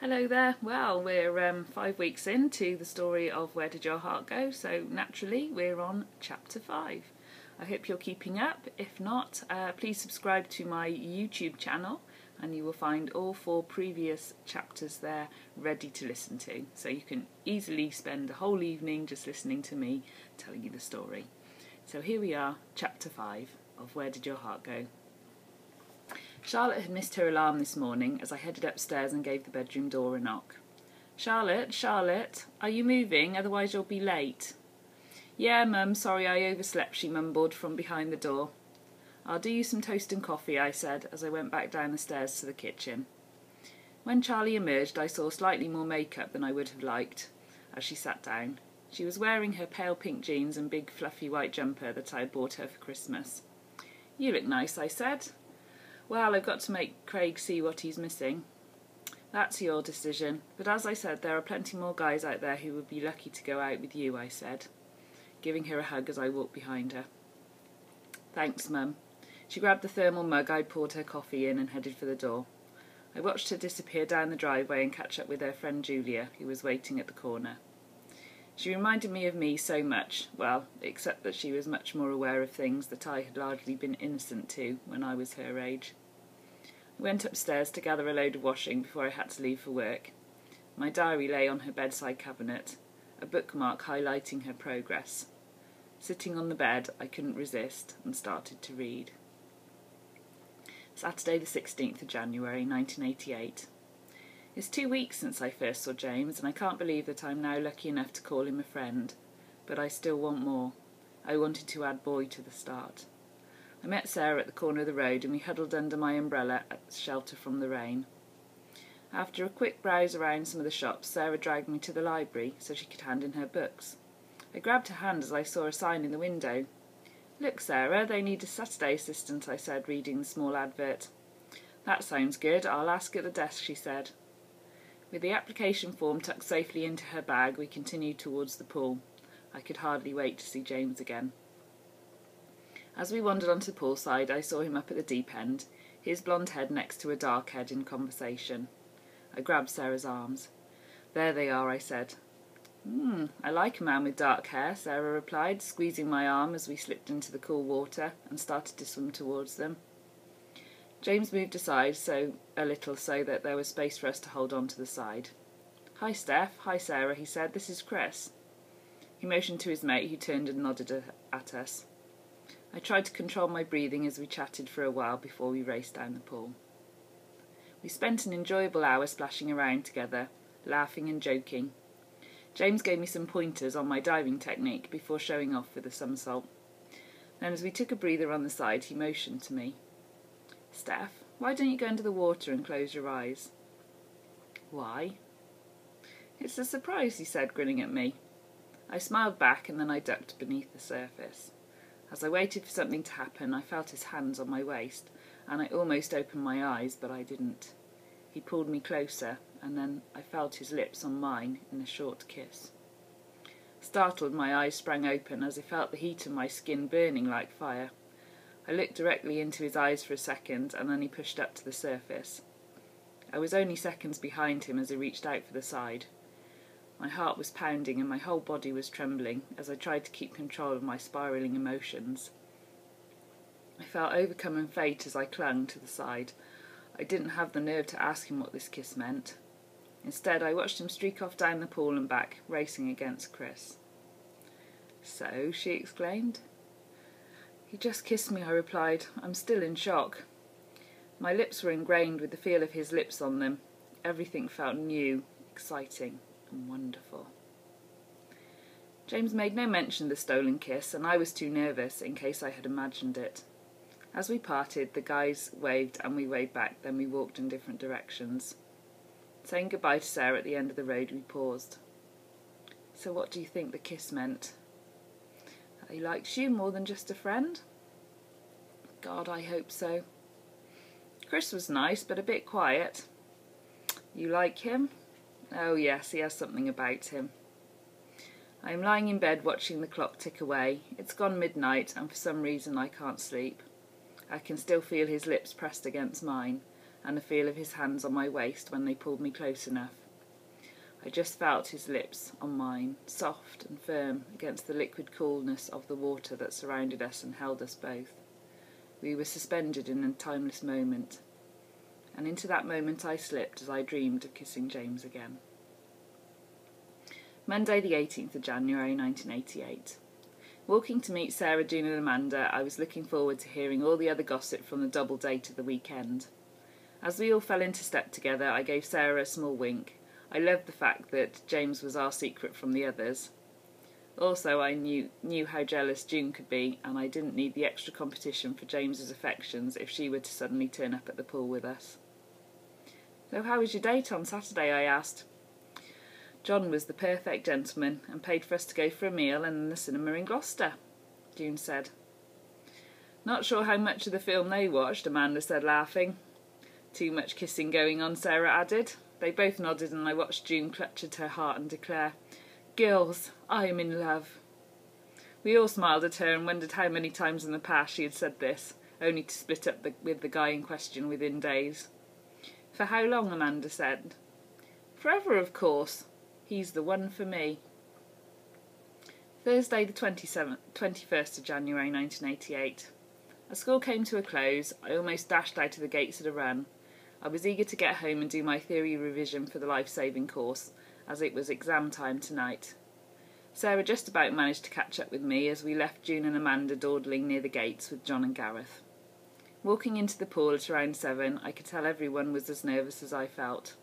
Hello there. Well, we're 5 weeks into the story of Where Did Your Heart Go? So naturally, we're on chapter 5. I hope you're keeping up. If not, please subscribe to my YouTube channel and you will find all 4 previous chapters there ready to listen to. So you can easily spend a whole evening just listening to me telling you the story. So here we are, chapter 5 of Where Did Your Heart Go? Charlotte had missed her alarm this morning as I headed upstairs and gave the bedroom door a knock. Charlotte, are you moving? Otherwise you'll be late. Yeah, Mum, sorry I overslept, she mumbled from behind the door. I'll do you some toast and coffee, I said, as I went back down the stairs to the kitchen. When Charlie emerged, I saw slightly more makeup than I would have liked as she sat down. She was wearing her pale pink jeans and big fluffy white jumper that I had bought her for Christmas. You look nice, I said. Well, I've got to make Craig see what he's missing. That's your decision, but as I said, there are plenty more guys out there who would be lucky to go out with you, I said, giving her a hug as I walked behind her. Thanks, Mum. She grabbed the thermal mug I'd poured her coffee in and headed for the door. I watched her disappear down the driveway and catch up with her friend Julia, who was waiting at the corner. She reminded me of me so much, well, except that she was much more aware of things that I had largely been innocent to when I was her age. I went upstairs to gather a load of washing before I had to leave for work. My diary lay on her bedside cabinet, a bookmark highlighting her progress. Sitting on the bed, I couldn't resist and started to read. Saturday the 16th of January, 1988. It's 2 weeks since I first saw James, and I can't believe that I'm now lucky enough to call him a friend. But I still want more. I wanted to add boy to the start. I met Sarah at the corner of the road, and we huddled under my umbrella at shelter from the rain. After a quick browse around some of the shops, Sarah dragged me to the library so she could hand in her books. I grabbed her hand as I saw a sign in the window. Look, Sarah, they need a Saturday assistant, I said, reading the small advert. That sounds good. I'll ask at the desk, she said. With the application form tucked safely into her bag, we continued towards the pool. I could hardly wait to see James again. As we wandered onto the poolside, I saw him up at the deep end, his blonde head next to a dark head in conversation. I grabbed Sarah's arms. There they are, I said. I like a man with dark hair, Sarah replied, squeezing my arm as we slipped into the cool water and started to swim towards them. James moved aside a little so that there was space for us to hold on to the side. Hi, Steph. Hi, Sarah, he said. This is Chris. He motioned to his mate, who turned and nodded at us. I tried to control my breathing as we chatted for a while before we raced down the pool. We spent an enjoyable hour splashing around together, laughing and joking. James gave me some pointers on my diving technique before showing off with a somersault. Then as we took a breather on the side, he motioned to me. Steph, why don't you go into the water and close your eyes? Why? It's a surprise, he said, grinning at me. I smiled back and then I ducked beneath the surface. As I waited for something to happen, I felt his hands on my waist, and I almost opened my eyes, but I didn't. He pulled me closer, and then I felt his lips on mine in a short kiss. Startled, my eyes sprang open as I felt the heat of my skin burning like fire. I looked directly into his eyes for a second, and then he pushed up to the surface. I was only seconds behind him as he reached out for the side. My heart was pounding and my whole body was trembling as I tried to keep control of my spiralling emotions. I felt overcome in fate as I clung to the side. I didn't have the nerve to ask him what this kiss meant. Instead, I watched him streak off down the pool and back, racing against Chris. So, she exclaimed. He just kissed me, I replied. I'm still in shock. My lips were ingrained with the feel of his lips on them. Everything felt new, exciting, and wonderful. James made no mention of the stolen kiss, and I was too nervous in case I had imagined it. As we parted, the guys waved and we waved back, then we walked in different directions. Saying goodbye to Sarah at the end of the road, we paused. So what do you think the kiss meant? He likes you more than just a friend? God, I hope so. Chris was nice, but a bit quiet. You like him? Oh yes, he has something about him. I am lying in bed watching the clock tick away. It's gone midnight, and for some reason I can't sleep. I can still feel his lips pressed against mine, and the feel of his hands on my waist when they pulled me close enough. I just felt his lips on mine, soft and firm against the liquid coolness of the water that surrounded us and held us both. We were suspended in a timeless moment, and into that moment I slipped as I dreamed of kissing James again. Monday the 18th of January 1988. Walking to meet Sarah, June and Amanda, I was looking forward to hearing all the other gossip from the double date of the weekend. As we all fell into step together, I gave Sarah a small wink. I loved the fact that James was our secret from the others. Also, I knew how jealous June could be, and I didn't need the extra competition for James's affections if she were to suddenly turn up at the pool with us. "So how was your date on Saturday?" I asked. "John was the perfect gentleman and paid for us to go for a meal and then the cinema in Gloucester," June said. "Not sure how much of the film they watched," Amanda said, laughing. "Too much kissing going on," Sarah added. They both nodded and I watched June clutch at her heart and declare, "Girls, I am in love." We all smiled at her and wondered how many times in the past she had said this, only to split up with the guy in question within days. "For how long?" Amanda said. "Forever, of course. He's the one for me." Thursday the 21st of January 1988. As school came to a close, I almost dashed out of the gates at a run. I was eager to get home and do my theory revision for the life-saving course, as it was exam time tonight. Sarah just about managed to catch up with me as we left June and Amanda dawdling near the gates with John and Gareth. Walking into the pool at around 7, I could tell everyone was as nervous as I felt.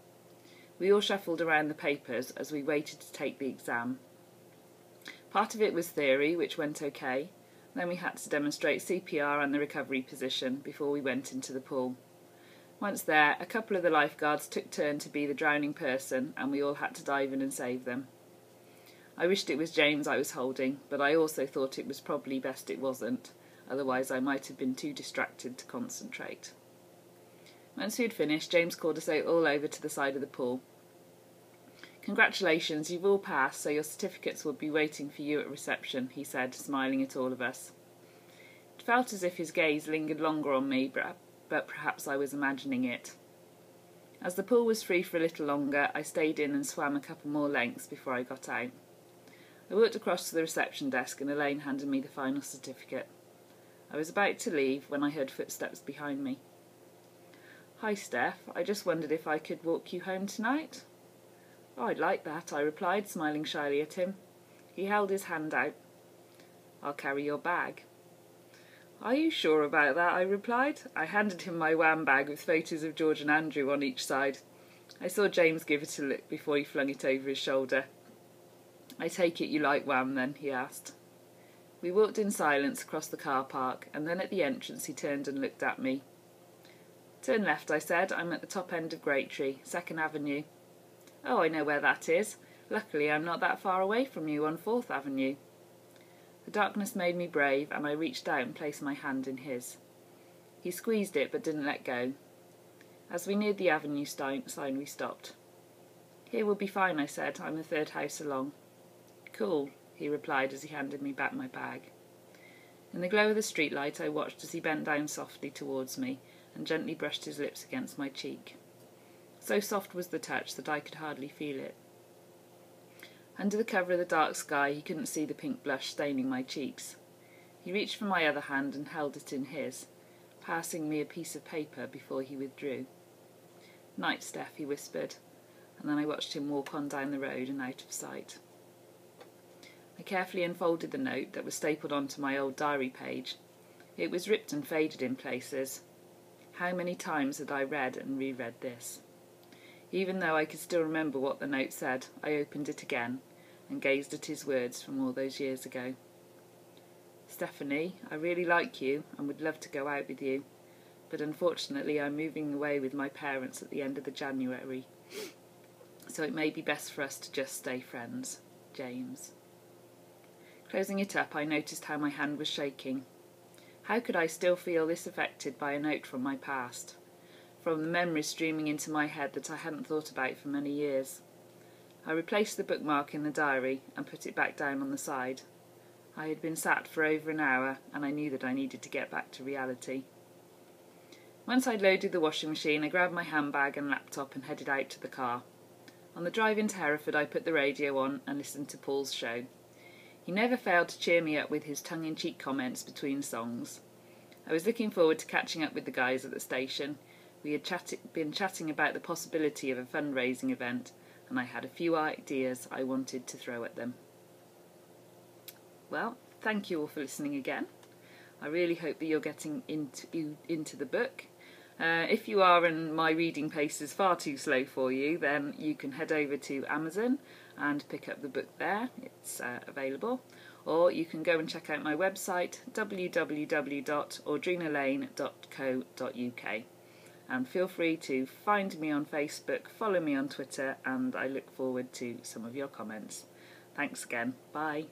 We all shuffled around the papers as we waited to take the exam. Part of it was theory, which went okay. Then we had to demonstrate CPR and the recovery position before we went into the pool. Once there, a couple of the lifeguards took turn to be the drowning person, and we all had to dive in and save them. I wished it was James I was holding, but I also thought it was probably best it wasn't, otherwise I might have been too distracted to concentrate. Once we had finished, James called us all over to the side of the pool. "Congratulations, you've all passed, so your certificates will be waiting for you at reception," he said, smiling at all of us. It felt as if his gaze lingered longer on me, but perhaps I was imagining it. As the pool was free for a little longer, I stayed in and swam a couple more lengths before I got out. I walked across to the reception desk and Elaine handed me the final certificate. I was about to leave when I heard footsteps behind me. "Hi, Steph. I just wondered if I could walk you home tonight?" "Oh, I'd like that," I replied, smiling shyly at him. He held his hand out. "I'll carry your bag." "Are you sure about that?" I replied. I handed him my wham bag with photos of George and Andrew on each side. I saw James give it a look before he flung it over his shoulder. "I take it you like wham then?" he asked. We walked in silence across the car park, and then at the entrance he turned and looked at me. "Turn left," I said. "I'm at the top end of Great Tree, 2nd Avenue. "Oh, I know where that is. Luckily I'm not that far away from you on 4th Avenue. The darkness made me brave, and I reached out and placed my hand in his. He squeezed it but didn't let go. As we neared the avenue sign, we stopped. "Here will be fine," I said. "I'm the 3rd house along." "Cool," he replied as he handed me back my bag. In the glow of the streetlight I watched as he bent down softly towards me and gently brushed his lips against my cheek. So soft was the touch that I could hardly feel it. Under the cover of the dark sky he couldn't see the pink blush staining my cheeks. He reached for my other hand and held it in his, passing me a piece of paper before he withdrew. "Night, Steph," he whispered, and then I watched him walk on down the road and out of sight. I carefully unfolded the note that was stapled onto my old diary page. It was ripped and faded in places. How many times had I read and reread this? Even though I could still remember what the note said, I opened it again and gazed at his words from all those years ago. "Stephanie, I really like you and would love to go out with you, but unfortunately I'm moving away with my parents at the end of the January, so it may be best for us to just stay friends. James." Closing it up, I noticed how my hand was shaking. How could I still feel this affected by a note from my past? From the memories streaming into my head that I hadn't thought about for many years. I replaced the bookmark in the diary and put it back down on the side. I had been sat for over an hour and I knew that I needed to get back to reality. Once I'd loaded the washing machine, I grabbed my handbag and laptop and headed out to the car. On the drive into Hereford, I put the radio on and listened to Paul's show. He never failed to cheer me up with his tongue-in-cheek comments between songs. I was looking forward to catching up with the guys at the station. We had been chatting about the possibility of a fundraising event, and I had a few ideas I wanted to throw at them. Well, thank you all for listening again. I really hope that you're getting into the book. If you are and my reading pace is far too slow for you, then you can head over to Amazon and pick up the book there. It's available. Or you can go and check out my website, www.audrinalane.co.uk. And feel free to find me on Facebook, follow me on Twitter, and I look forward to some of your comments. Thanks again. Bye.